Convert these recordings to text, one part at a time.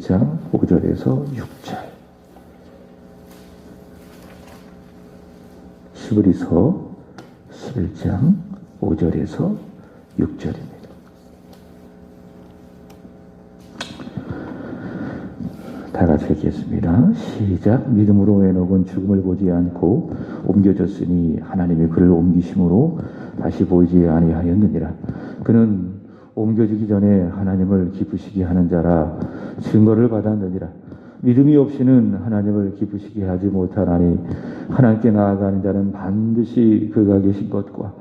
11장 5절에서 6절. 히브리서 11장 5절에서 6절입니다. 다 같이 읽겠습니다. 시작. 믿음으로 에녹은 죽음을 보지 않고 옮겨졌으니 하나님이 그를 옮기심으로 다시 보이지 아니하였느니라. 그는 옮겨지기 전에 하나님을 기쁘시게 하는 자라 증거를 받았느니라. 믿음이 없이는 하나님을 기쁘시게 하지 못하나니 하나님께 나아가는 자는 반드시 그가 계신 것과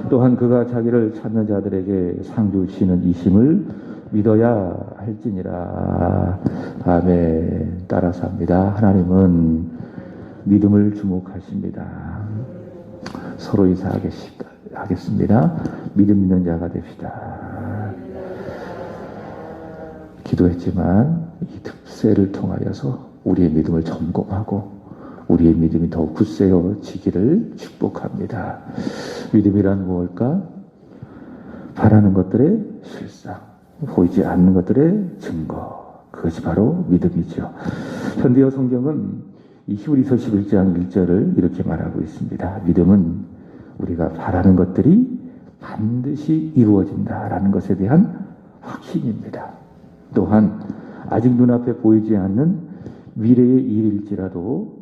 또한 그가 자기를 찾는 자들에게 상 주시는 이심을 믿어야 할지니라. 아멘. 따라서 합니다. 하나님은 믿음을 주목하십니다. 서로 인사하겠습니다. 믿음 있는 자가 됩시다. 기도했지만 이 특세를 통하여서 우리의 믿음을 점검하고 우리의 믿음이 더욱 굳세어지기를 축복합니다. 믿음이란 무엇일까? 바라는 것들의 실상, 보이지 않는 것들의 증거, 그것이 바로 믿음이죠. 현대어 성경은 이 히브리서 11장 1절을 이렇게 말하고 있습니다. 믿음은 우리가 바라는 것들이 반드시 이루어진다라는 것에 대한 확신입니다. 또한 아직 눈앞에 보이지 않는 미래의 일일지라도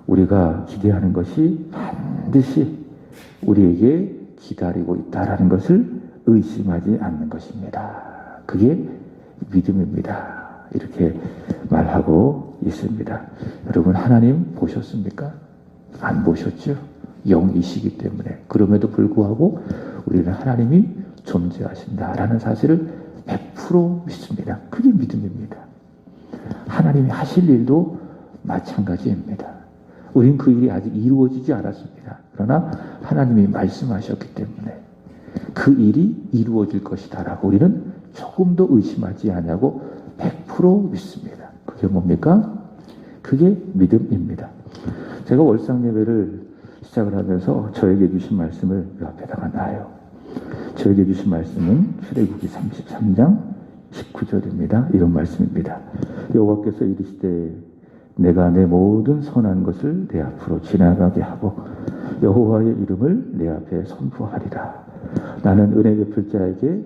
우리가 기대하는 것이 반드시 우리에게 기다리고 있다라는 것을 의심하지 않는 것입니다. 그게 믿음입니다. 이렇게 말하고 있습니다. 여러분, 하나님 보셨습니까? 안 보셨죠? 영이시기 때문에. 그럼에도 불구하고 우리는 하나님이 존재하신다라는 사실을 100% 믿습니다. 그게 믿음입니다. 하나님이 하실 일도 마찬가지입니다. 우린 그 일이 아직 이루어지지 않았습니다. 그러나 하나님이 말씀하셨기 때문에 그 일이 이루어질 것이다라고 우리는 조금도 의심하지 않냐고 100% 믿습니다. 그게 뭡니까? 그게 믿음입니다. 제가 월상 예배를 시작을 하면서 저에게 주신 말씀을 이 앞에다가 놔요. 저에게 주신 말씀은 출애굽기 33장 19절입니다. 이런 말씀입니다. 여호와께서 이르시되 내가 내 모든 선한 것을 내 앞으로 지나가게 하고 여호와의 이름을 내 앞에 선포하리라. 나는 은혜 베풀 자에게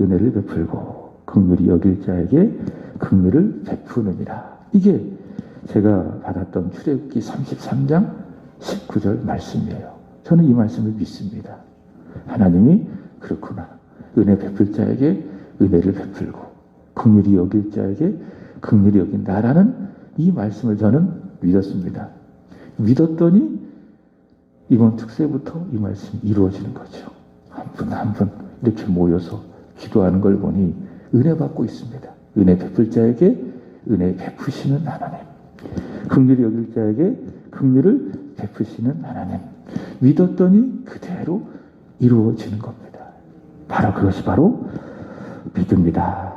은혜를 베풀고 긍휼히 여길 자에게 긍휼을 베푸느니라. 이게 제가 받았던 출애굽기 33장 19절 말씀이에요. 저는 이 말씀을 믿습니다. 하나님이 그렇구나. 은혜 베풀 자에게 은혜를 베풀고 긍휼히 여길 자에게 긍휼히 여긴다라는 이 말씀을 저는 믿었습니다. 믿었더니 이번 특세부터 이 말씀이 이루어지는 거죠. 한 분 한 분 이렇게 모여서 기도하는 걸 보니 은혜 받고 있습니다. 은혜 베풀 자에게 은혜 베푸시는 하나님, 긍휼히 여길 자에게 긍휼을 베푸시는 하나님. 믿었더니 그대로 이루어지는 겁니다. 바로 그것이 바로 믿음이다.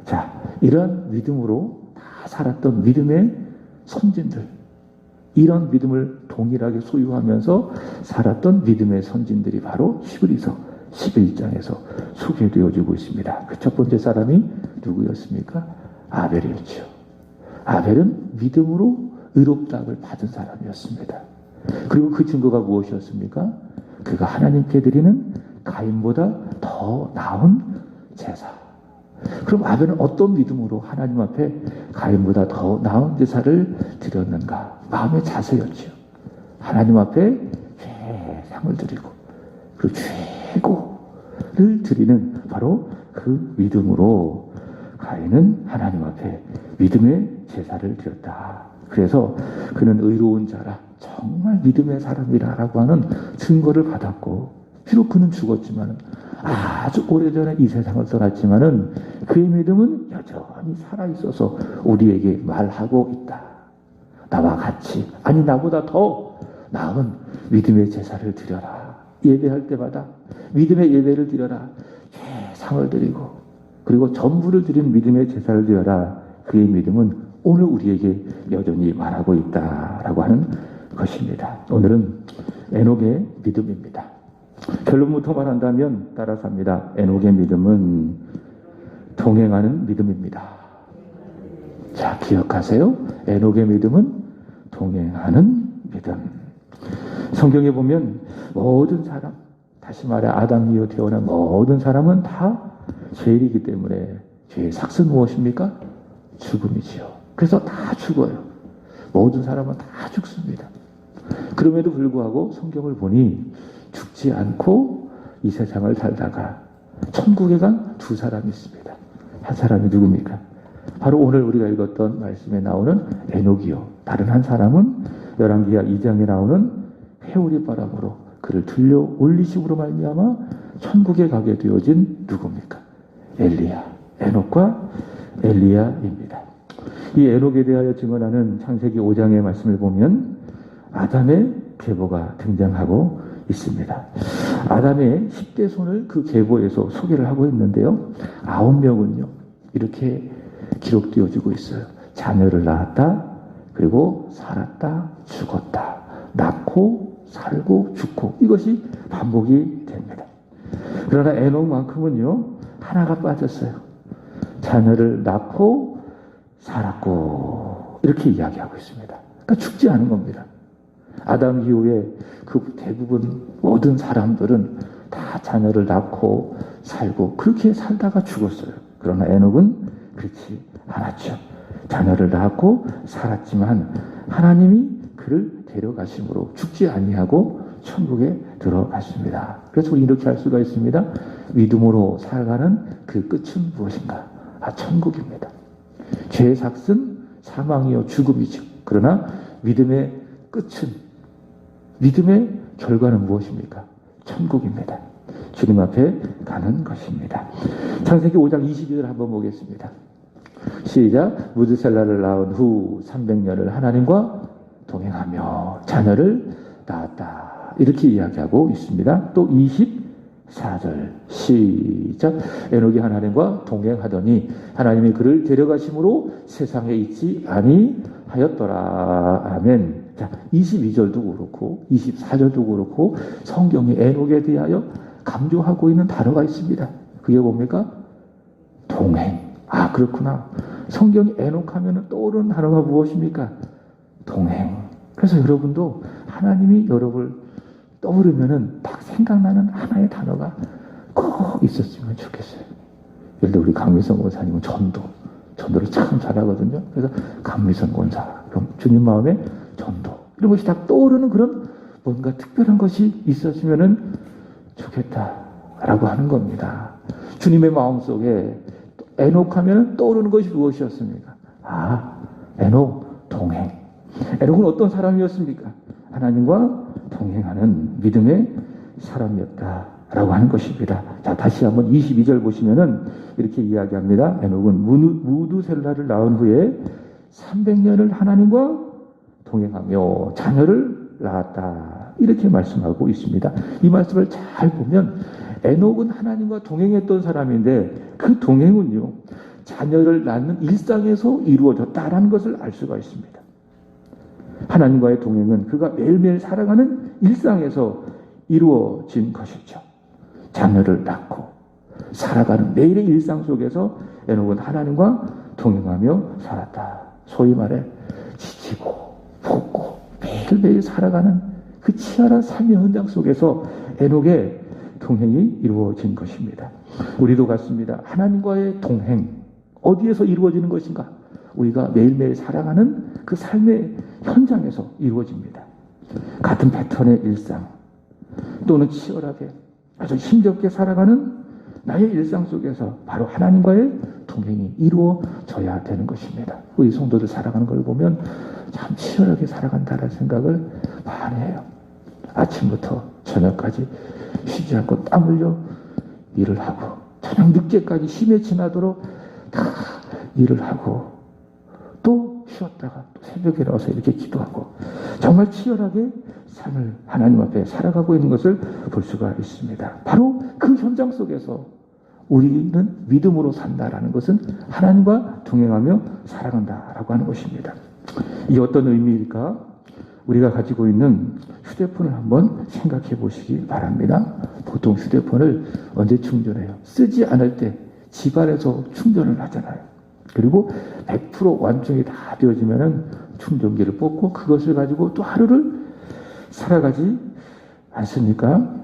자, 이런 믿음으로 다 살았던 믿음의 선진들, 이런 믿음을 동일하게 소유하면서 살았던 믿음의 선진들이 바로 히브리서 11장에서 소개되어지고 있습니다. 그 첫 번째 사람이 누구였습니까? 아벨이었죠. 아벨은 믿음으로 의롭다함을 받은 사람이었습니다. 그리고 그 증거가 무엇이었습니까? 그가 하나님께 드리는 가인보다 더 나은 제사. 그럼 아벨은 어떤 믿음으로 하나님 앞에 가인보다 더 나은 제사를 드렸는가? 마음의 자세였죠. 하나님 앞에 최상을 드리고 그리고 최고를 드리는 바로 그 믿음으로 가인은 하나님 앞에 믿음의 제사를 드렸다. 그래서 그는 의로운 자라, 정말 믿음의 사람이라고 하는 증거를 받았고, 비록 그는 죽었지만 아주 오래전에 이 세상을 떠났지만은 그의 믿음은 여전히 살아있어서 우리에게 말하고 있다. 나와 같이, 아니 나보다 더 나은 믿음의 제사를 드려라. 예배할 때마다 믿음의 예배를 드려라. 최상을 드리고 그리고 전부를 드린 믿음의 제사를 드려라. 그의 믿음은 오늘 우리에게 여전히 말하고 있다라고 하는 것입니다. 오늘은 에녹의 믿음입니다. 결론부터 말한다면 따라서 합니다. 에녹의 믿음은 동행하는 믿음입니다. 자, 기억하세요. 에녹의 믿음은 동행하는 믿음. 성경에 보면 모든 사람, 다시 말해 아담 이후 태어난 모든 사람은 다 죄인이기 때문에 죄의 삭은 무엇입니까? 죽음이지요. 그래서 다 죽어요. 모든 사람은 다 죽습니다. 그럼에도 불구하고 성경을 보니 죽지 않고 이 세상을 살다가 천국에 간 두 사람이 있습니다. 한 사람이 누굽니까? 바로 오늘 우리가 읽었던 말씀에 나오는 에녹이요. 다른 한 사람은 열왕기하 2장에 나오는 회오리 바람으로 그를 들려 올리심으로 말미암아 천국에 가게 되어진 누굽니까? 엘리야. 에녹과 엘리야입니다. 이 에녹에 대하여 증언하는 창세기 5장의 말씀을 보면 아담의 계보가 등장하고 있습니다. 아담의 10대 손을 그 계보에서 소개를 하고 있는데요. 9명은요. 이렇게 기록되어지고 있어요. 자녀를 낳았다. 그리고 살았다. 죽었다. 낳고 살고 죽고 이것이 반복이 됩니다. 그러나 에녹만큼은요. 하나가 빠졌어요. 자녀를 낳고 살았고 이렇게 이야기하고 있습니다. 그러니까 죽지 않은 겁니다. 아담 이후에 그 대부분 모든 사람들은 다 자녀를 낳고 살고 그렇게 살다가 죽었어요. 그러나 에녹은 그렇지 않았죠. 자녀를 낳고 살았지만 하나님이 그를 데려가심으로 죽지 아니하고 천국에 들어갔습니다. 그래서 우리 이렇게 할 수가 있습니다. 믿음으로 살아가는 그 끝은 무엇인가? 천국입니다. 죄의 삭은 사망이요 죽음이죠. 그러나 믿음의 끝은 믿음의 결과는 무엇입니까? 천국입니다. 주님 앞에 가는 것입니다. 창세기 5장 22절 한번 보겠습니다. 시작. 무드셀라를 낳은 후 300년을 하나님과 동행하며 자녀를 낳았다. 이렇게 이야기하고 있습니다. 또 24절 시작. 에녹이 하나님과 동행하더니 하나님이 그를 데려가심으로 세상에 있지 아니하였더라. 아멘. 자, 22절도 그렇고 24절도 그렇고 성경이 에녹에 대하여 강조하고 있는 단어가 있습니다. 그게 뭡니까? 동행. 그렇구나. 성경이 에녹하면 떠오르는 단어가 무엇입니까? 동행. 그래서 여러분도 하나님이 여러분을 떠오르면은 딱 생각나는 하나의 단어가 꼭 있었으면 좋겠어요. 예를 들어 우리 강미선 권사님은 전도를 참 잘하거든요. 그래서 강미선 권사, 그럼 주님 마음에 전도 이런 것이 딱 떠오르는 그런 뭔가 특별한 것이 있었으면 좋겠다라고 하는 겁니다. 주님의 마음속에 에녹하면 떠오르는 것이 무엇이었습니까? 에녹 동행. 에녹은 어떤 사람이었습니까? 하나님과 동행하는 믿음의 사람이었다라고 하는 것입니다. 자, 다시 한번 22절 보시면은 이렇게 이야기합니다. 에녹은 무두셀라를 낳은 후에 300년을 하나님과 동행하며 자녀를 낳았다. 이렇게 말씀하고 있습니다. 이 말씀을 잘 보면 에녹은 하나님과 동행했던 사람인데 그 동행은요. 자녀를 낳는 일상에서 이루어졌다라는 것을 알 수가 있습니다. 하나님과의 동행은 그가 매일매일 살아가는 일상에서 이루어진 것이죠. 자녀를 낳고 살아가는 매일의 일상 속에서 에녹은 하나님과 동행하며 살았다. 소위 말해 지치고 붓고 매일매일 살아가는 그 치열한 삶의 현장 속에서 에녹의 동행이 이루어진 것입니다. 우리도 같습니다. 하나님과의 동행 어디에서 이루어지는 것인가? 우리가 매일매일 살아가는 그 삶의 현장에서 이루어집니다. 같은 패턴의 일상 또는 치열하게 아주 힘겹게 살아가는 나의 일상 속에서 바로 하나님과의 동행이 이루어져야 되는 것입니다. 우리 성도들 살아가는 걸 보면 참 치열하게 살아간다는 생각을 많이 해요. 아침부터 저녁까지 쉬지 않고 땀 흘려 일을 하고 저녁 늦게까지 힘에 지나도록 다 일을 하고 또 쉬었다가 또 새벽에 나와서 이렇게 기도하고 정말 치열하게 삶을 하나님 앞에 살아가고 있는 것을 볼 수가 있습니다. 바로 그 현장 속에서 우리는 믿음으로 산다라는 것은 하나님과 동행하며 살아간다라고 하는 것입니다. 이게 어떤 의미일까? 우리가 가지고 있는 휴대폰을 한번 생각해 보시기 바랍니다. 보통 휴대폰을 언제 충전해요? 쓰지 않을 때 집안에서 충전을 하잖아요. 그리고 100% 완충이 다 되어지면은 충전기를 뽑고 그것을 가지고 또 하루를 살아가지 않습니까?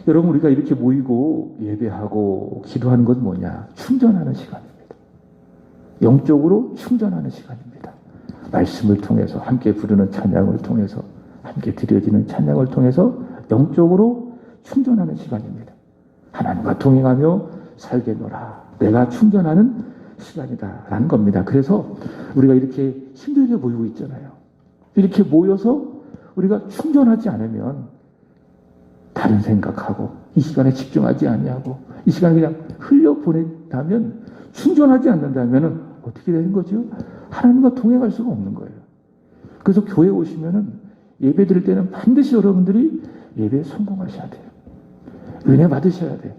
여러분, 우리가 이렇게 모이고 예배하고 기도하는 건 뭐냐? 충전하는 시간입니다. 영적으로 충전하는 시간입니다. 말씀을 통해서, 함께 부르는 찬양을 통해서, 함께 드려지는 찬양을 통해서 영적으로 충전하는 시간입니다. 하나님과 동행하며 살게노라. 내가 충전하는 시간이다 라는 겁니다. 그래서 우리가 이렇게 힘들게 모이고 있잖아요. 이렇게 모여서 우리가 충전하지 않으면 다른 생각하고 이 시간에 집중하지 아니하고 이 시간에 그냥 흘려보낸다면, 충전하지 않는다면 어떻게 되는 거죠? 하나님과 동행할 수가 없는 거예요. 그래서 교회 오시면은 예배 드릴 때는 반드시 여러분들이 예배에 성공하셔야 돼요. 은혜 받으셔야 돼요.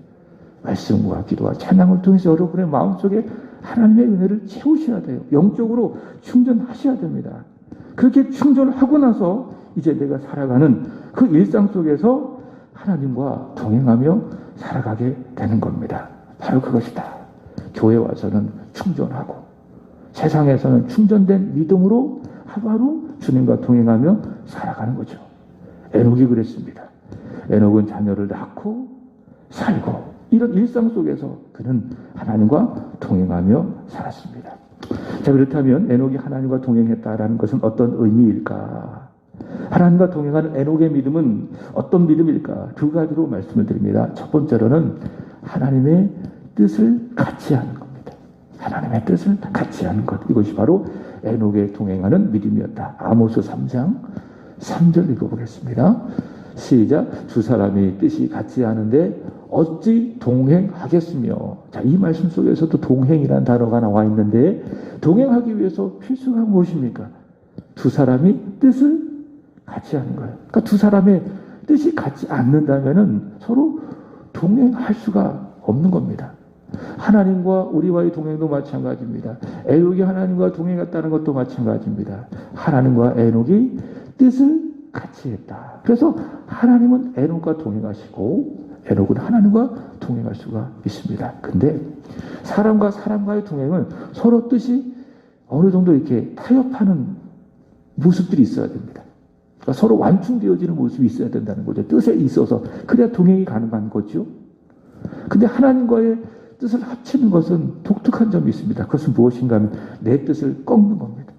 말씀과 기도와 찬양을 통해서 여러분의 마음속에 하나님의 은혜를 채우셔야 돼요. 영적으로 충전하셔야 됩니다. 그렇게 충전하고 나서 이제 내가 살아가는 그 일상 속에서 하나님과 동행하며 살아가게 되는 겁니다. 바로 그것이다. 교회 와서는 충전하고 세상에서는 충전된 믿음으로 하루하루 주님과 동행하며 살아가는 거죠. 에녹이 그랬습니다. 에녹은 자녀를 낳고 살고 이런 일상 속에서 그는 하나님과 동행하며 살았습니다. 자, 그렇다면 에녹이 하나님과 동행했다라는 것은 어떤 의미일까? 하나님과 동행하는 에녹의 믿음은 어떤 믿음일까? 두 가지로 말씀을 드립니다. 첫 번째로는 하나님의 뜻을 같이 하는 겁니다. 하나님의 뜻을 같이 하는 것. 이것이 바로 에녹에 동행하는 믿음이었다. 아모스 3장 3절 읽어보겠습니다. 시작. 두 사람이 뜻이 같지 않은데 어찌 동행하겠으며. 자, 이 말씀 속에서도 동행이라는 단어가 나와 있는데 동행하기 위해서 필수가 무엇입니까? 두 사람이 뜻을 같이 하는 거예요. 그러니까 두 사람의 뜻이 같지 않는다면은 서로 동행할 수가 없는 겁니다. 하나님과 우리와의 동행도 마찬가지입니다. 에녹이 하나님과 동행했다는 것도 마찬가지입니다. 하나님과 에녹이 뜻을 같이 했다. 그래서 하나님은 에녹과 동행하시고 에녹은 하나님과 동행할 수가 있습니다. 근데 사람과 사람과의 동행은 서로 뜻이 어느 정도 이렇게 타협하는 모습들이 있어야 됩니다. 그러니까 서로 완충되어지는 모습이 있어야 된다는 거죠. 뜻에 있어서. 그래야 동행이 가능한 거죠. 근데 하나님과의 뜻을 합치는 것은 독특한 점이 있습니다. 그것은 무엇인가 하면 내 뜻을 꺾는 겁니다.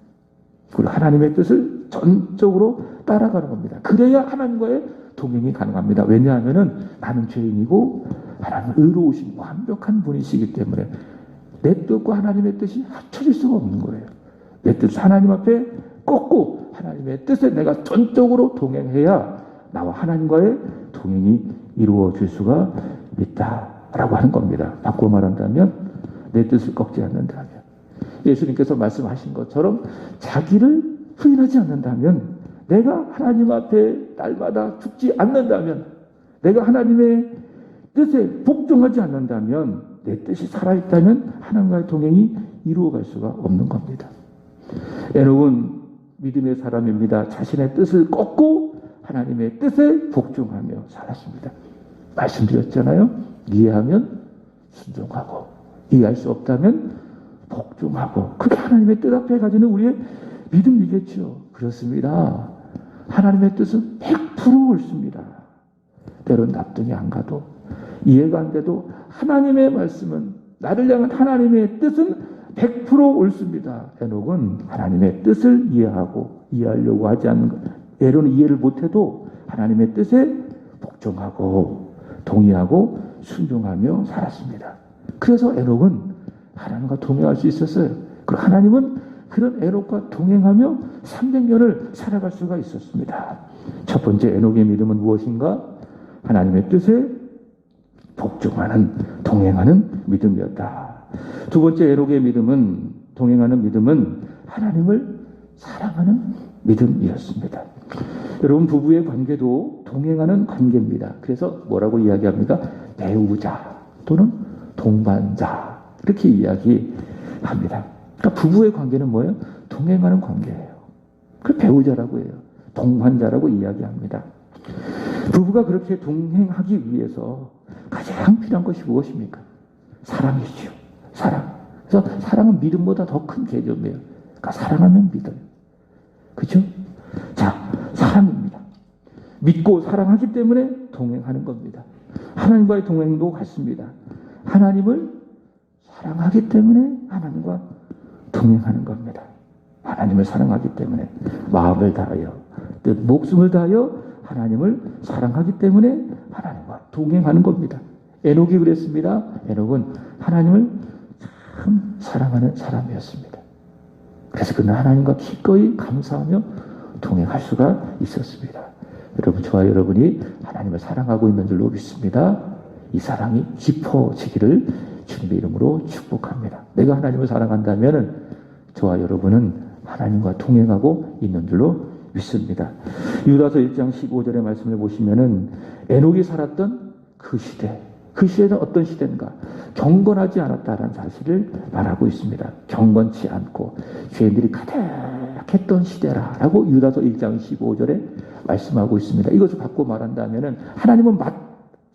그리고 하나님의 뜻을 전적으로 따라가는 겁니다. 그래야 하나님과의 동행이 가능합니다. 왜냐하면 나는 죄인이고 하나님은 의로우신 완벽한 분이시기 때문에 내 뜻과 하나님의 뜻이 합쳐질 수가 없는 거예요. 내 뜻을 하나님 앞에 꺾고 하나님의 뜻에 내가 전적으로 동행해야 나와 하나님과의 동행이 이루어질 수가 있다라고 하는 겁니다. 바꿔 말한다면 내 뜻을 꺾지 않는다면, 예수님께서 말씀하신 것처럼 자기를 부인하지 않는다면, 내가 하나님 앞에 날마다 죽지 않는다면, 내가 하나님의 뜻에 복종하지 않는다면, 내 뜻이 살아있다면 하나님과의 동행이 이루어갈 수가 없는 겁니다. 에녹은 믿음의 사람입니다. 자신의 뜻을 꺾고 하나님의 뜻에 복종하며 살았습니다. 말씀드렸잖아요. 이해하면 순종하고, 이해할 수 없다면 복종하고, 그게 하나님의 뜻 앞에 가지는 우리의 믿음이겠죠. 그렇습니다. 하나님의 뜻은 100% 옳습니다. 때론 납득이 안 가도, 이해가 안 돼도 하나님의 말씀은, 나를 향한 하나님의 뜻은 100% 옳습니다. 에녹은 하나님의 뜻을 이해하려고 하지 않는 것, 때로는 이해를 못해도 하나님의 뜻에 복종하고 동의하고 순종하며 살았습니다. 그래서 에녹은 하나님과 동행할 수 있었어요. 그리고 하나님은 그런 에녹과 동행하며 300년을 살아갈 수가 있었습니다. 첫 번째 에녹의 믿음은 무엇인가? 하나님의 뜻에 복종하는, 동행하는 믿음이었다. 두 번째 에녹의 믿음은, 동행하는 믿음은 하나님을 사랑하는 믿음이었습니다. 여러분, 부부의 관계도 동행하는 관계입니다. 그래서 뭐라고 이야기합니까? 배우자 또는 동반자, 이렇게 이야기합니다. 그러니까 부부의 관계는 뭐예요? 동행하는 관계예요. 그 배우자라고 해요. 동반자라고 이야기합니다. 부부가 그렇게 동행하기 위해서 가장 필요한 것이 무엇입니까? 사랑이죠. 사랑. 그래서 사랑은 믿음보다 더 큰 개념이에요. 그러니까 사랑하면 믿어요. 그죠? 자, 사랑입니다. 믿고 사랑하기 때문에 동행하는 겁니다. 하나님과의 동행도 같습니다. 하나님을 사랑하기 때문에 하나님과 동행하는 겁니다. 하나님을 사랑하기 때문에 마음을 다하여 뜻 목숨을 다하여 하나님을 사랑하기 때문에 하나님과 동행하는 겁니다. 에녹이 그랬습니다. 에녹은 하나님을 참 사랑하는 사람이었습니다. 그래서 그는 하나님과 기꺼이 감사하며 동행할 수가 있었습니다. 여러분, 저와 여러분이 하나님을 사랑하고 있는 줄로 믿습니다. 이 사랑이 깊어지기를 주님의 이름으로 축복합니다. 내가 하나님을 사랑한다면 저와 여러분은 하나님과 동행하고 있는 줄로 믿습니다. 유다서 1장 15절의 말씀을 보시면은 에녹이 살았던 그 시대, 그 시대는 어떤 시대인가? 경건하지 않았다라는 사실을 말하고 있습니다. 경건치 않고 죄인들이 가득했던 시대라라고 유다서 1장 15절에 말씀하고 있습니다. 이것을 바꿔 말한다면은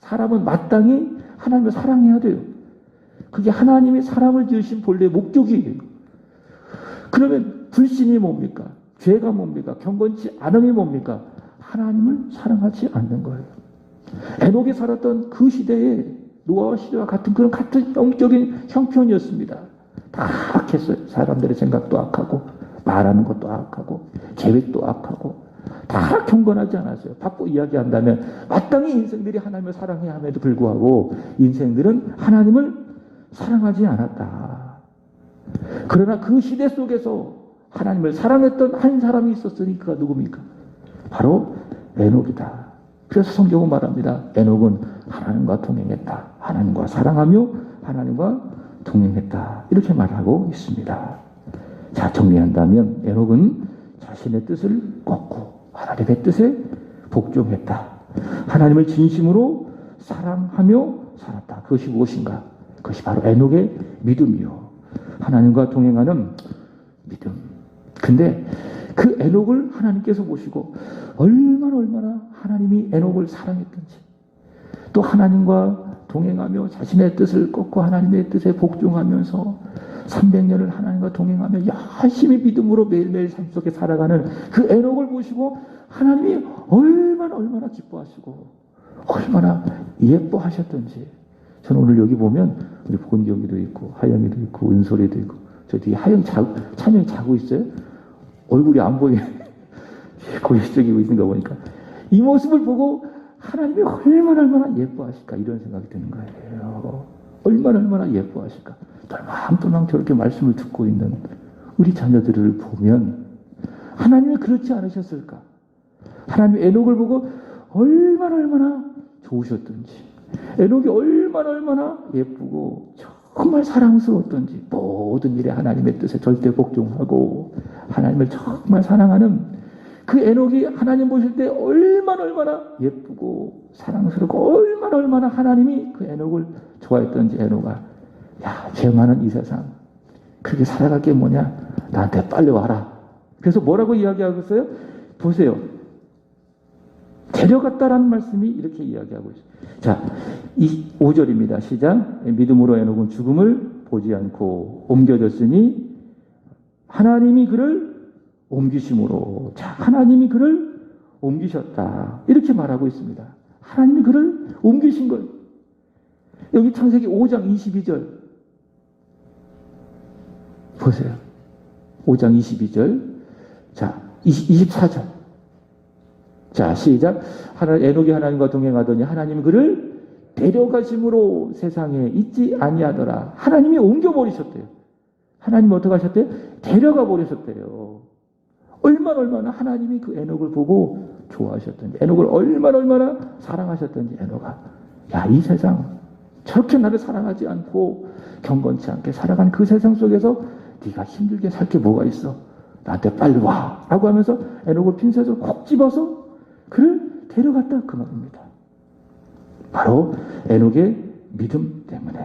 사람은 마땅히 하나님을 사랑해야 돼요. 그게 하나님이 사람을 지으신 본래 목적이에요. 그러면 불신이 뭡니까? 죄가 뭡니까? 경건치 않음이 뭡니까? 하나님을 사랑하지 않는 거예요. 에녹이 살았던 그 시대에 노아와 시대와 같은 영적인 형편이었습니다. 다 악했어요. 사람들의 생각도 악하고 말하는 것도 악하고 계획도 악하고 다 경건하지 않았어요. 바꿔 이야기한다면 마땅히 인생들이 하나님을 사랑해야 함에도 불구하고 인생들은 하나님을 사랑하지 않았다. 그러나 그 시대 속에서 하나님을 사랑했던 한 사람이 있었으니 그가 누굽니까? 바로 에녹이다. 그래서 성경은 말합니다. 에녹은 하나님과 동행했다. 하나님과 사랑하며 하나님과 동행했다. 이렇게 말하고 있습니다. 자, 정리한다면 에녹은 자신의 뜻을 꺾고 하나님의 뜻에 복종했다. 하나님을 진심으로 사랑하며 살았다. 그것이 무엇인가? 그것이 바로 에녹의 믿음이요. 하나님과 동행하는 믿음. 근데 그 에녹을 하나님께서 보시고 얼마나 하나님이 에녹을 사랑했던지, 또 하나님과 동행하며 자신의 뜻을 꺾고 하나님의 뜻에 복종하면서 300년을 하나님과 동행하며 열심히 믿음으로 매일매일 삶 속에 살아가는 그 에녹을 보시고 하나님이 얼마나 기뻐하시고 얼마나 예뻐하셨던지. 저는 오늘 여기 보면 우리 본경이도 있고 하영이도 있고 은솔이도 있고 저 뒤에 찬영이 자고 있어요. 얼굴이 안 보이네. 고개 숙이고 있는 거 보니까 이 모습을 보고 하나님이 얼마나 예뻐하실까 이런 생각이 드는 거예요. 얼마나 예뻐하실까. 똘망똘망 저렇게 말씀을 듣고 있는 우리 자녀들을 보면 하나님이 그렇지 않으셨을까? 하나님이 에녹을 보고 얼마나 좋으셨던지, 에녹이 얼마나 예쁘고 정말 사랑스러웠던지, 모든 일에 하나님의 뜻에 절대 복종하고 하나님을 정말 사랑하는 그 에녹이 하나님 보실 때 얼마나 예쁘고 사랑스럽고 얼마나 하나님이 그 에녹을 좋아했던지. 에녹아, 야, 죄 많은 이 세상 그렇게 살아갈 게 뭐냐? 나한테 빨리 와라. 그래서 뭐라고 이야기하고 있어요? 보세요. 데려갔다라는 말씀이 이렇게 이야기하고 있어요. 자, 5절입니다. 시작. 믿음으로 에녹은 죽음을 보지 않고 옮겨졌으니 하나님이 그를 옮기심으로. 자, 하나님이 그를 옮기셨다. 이렇게 말하고 있습니다. 하나님이 그를 옮기신 거예요. 여기 창세기 5장 22절 보세요. 5장 22절. 자, 24절. 자, 시작. 에녹이 하나님과 동행하더니 하나님이 그를 데려가심으로 세상에 있지 아니하더라. 하나님이 옮겨버리셨대요. 하나님이 어떻게 하셨대요? 데려가 버리셨대요. 얼마나 하나님이 그 에녹을 보고 좋아하셨던지, 에녹을 얼마나 사랑하셨던지. 에녹아, 야, 이 세상 저렇게 나를 사랑하지 않고 경건치 않게 살아간 그 세상 속에서 네가 힘들게 살 게 뭐가 있어? 나한테 빨리 와! 라고 하면서 에녹을 핀셋으로 콕 집어서 그를 데려갔다 그 말입니다. 바로 에녹의 믿음 때문에.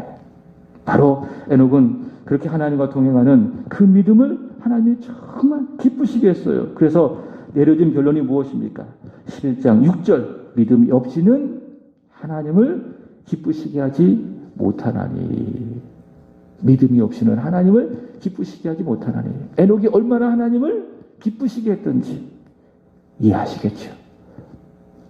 바로 에녹은 그렇게 하나님과 동행하는 그 믿음을 하나님이 정말 기쁘시게 했어요. 그래서 내려진 결론이 무엇입니까? 11장 6절. 믿음이 없이는 하나님을 기쁘시게 하지 못하나니. 믿음이 없이는 하나님을 기쁘시게 하지 못하나니. 에녹이 얼마나 하나님을 기쁘시게 했던지 이해하시겠죠.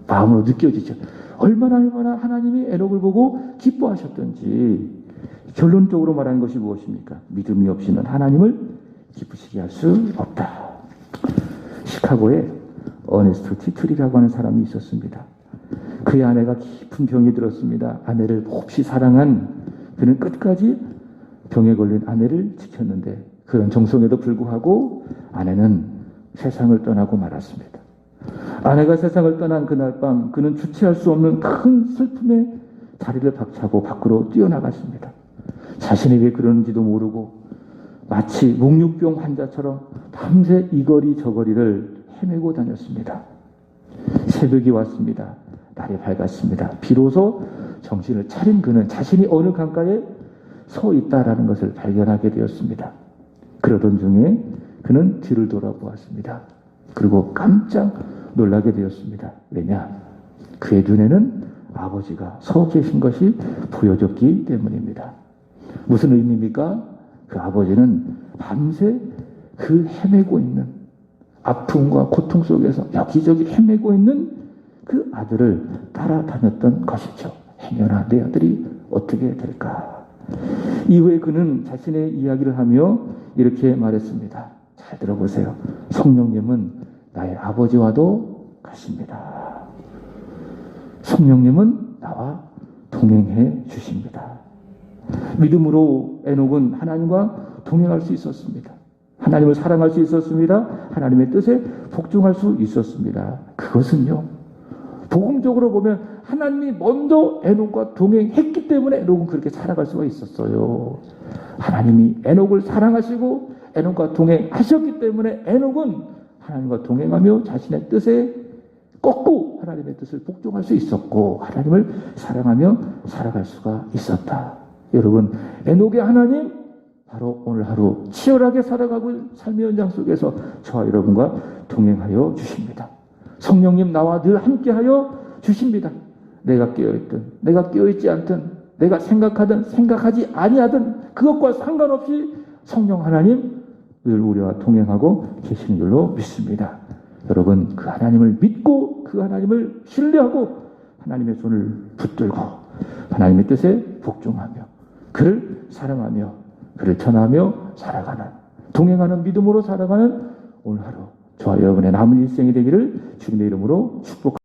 마음으로 느껴지죠. 얼마나 하나님이 에녹을 보고 기뻐하셨던지. 결론적으로 말하는 것이 무엇입니까? 믿음이 없이는 하나님을 기쁘시게 할 수 없다. 시카고에 어네스트 티틀이라고 하는 사람이 있었습니다. 그의 아내가 깊은 병이 들었습니다. 아내를 몹시 사랑한 그는 끝까지 병에 걸린 아내를 지켰는데 그런 정성에도 불구하고 아내는 세상을 떠나고 말았습니다. 아내가 세상을 떠난 그날 밤 그는 주체할 수 없는 큰 슬픔에 다리를 박차고 밖으로 뛰어나갔습니다. 자신이 왜 그러는지도 모르고 마치 묵육병 환자처럼 밤새 이 거리 저 거리를 헤매고 다녔습니다. 새벽이 왔습니다. 날이 밝았습니다. 비로소 정신을 차린 그는 자신이 어느 강가에 서 있다라는 것을 발견하게 되었습니다. 그러던 중에 그는 뒤를 돌아보았습니다. 그리고 깜짝 놀라게 되었습니다. 왜냐? 그의 눈에는 아버지가 서 계신 것이 보여졌기 때문입니다. 무슨 의미입니까? 그 아버지는 밤새 그 헤매고 있는 아픔과 고통 속에서 여기저기 헤매고 있는 그 아들을 따라다녔던 것이죠. 행여나 내 아들이 어떻게 될까? 이후에 그는 자신의 이야기를 하며 이렇게 말했습니다. 잘 들어보세요. 성령님은 나의 아버지와도 같습니다. 성령님은 나와 동행해 주십니다. 믿음으로 에녹은 하나님과 동행할 수 있었습니다. 하나님을 사랑할 수 있었습니다. 하나님의 뜻에 복종할 수 있었습니다. 그것은요, 복음적으로 보면 하나님이 먼저 에녹과 동행했기 때문에 에녹은 그렇게 살아갈 수가 있었어요. 하나님이 에녹을 사랑하시고 에녹과 동행하셨기 때문에 에녹은 하나님과 동행하며 자신의 뜻에 꺾고 하나님의 뜻을 복종할 수 있었고 하나님을 사랑하며 살아갈 수가 있었다. 여러분, 에녹의 하나님 바로 오늘 하루 치열하게 살아가고 삶의 현장 속에서 저와 여러분과 동행하여 주십니다. 성령님 나와 늘 함께하여 주십니다. 내가 깨어있든 내가 깨어있지 않든 내가 생각하든 생각하지 아니하든 그것과 상관없이 성령 하나님 늘 우리와 동행하고 계시는 줄로 믿습니다. 여러분, 그 하나님을 믿고 그 하나님을 신뢰하고 하나님의 손을 붙들고 하나님의 뜻에 복종하며 그를 사랑하며 그를 전하며 살아가는, 동행하는 믿음으로 살아가는 오늘 하루 저와 여러분의 남은 일생이 되기를 주님의 이름으로 축복합니다.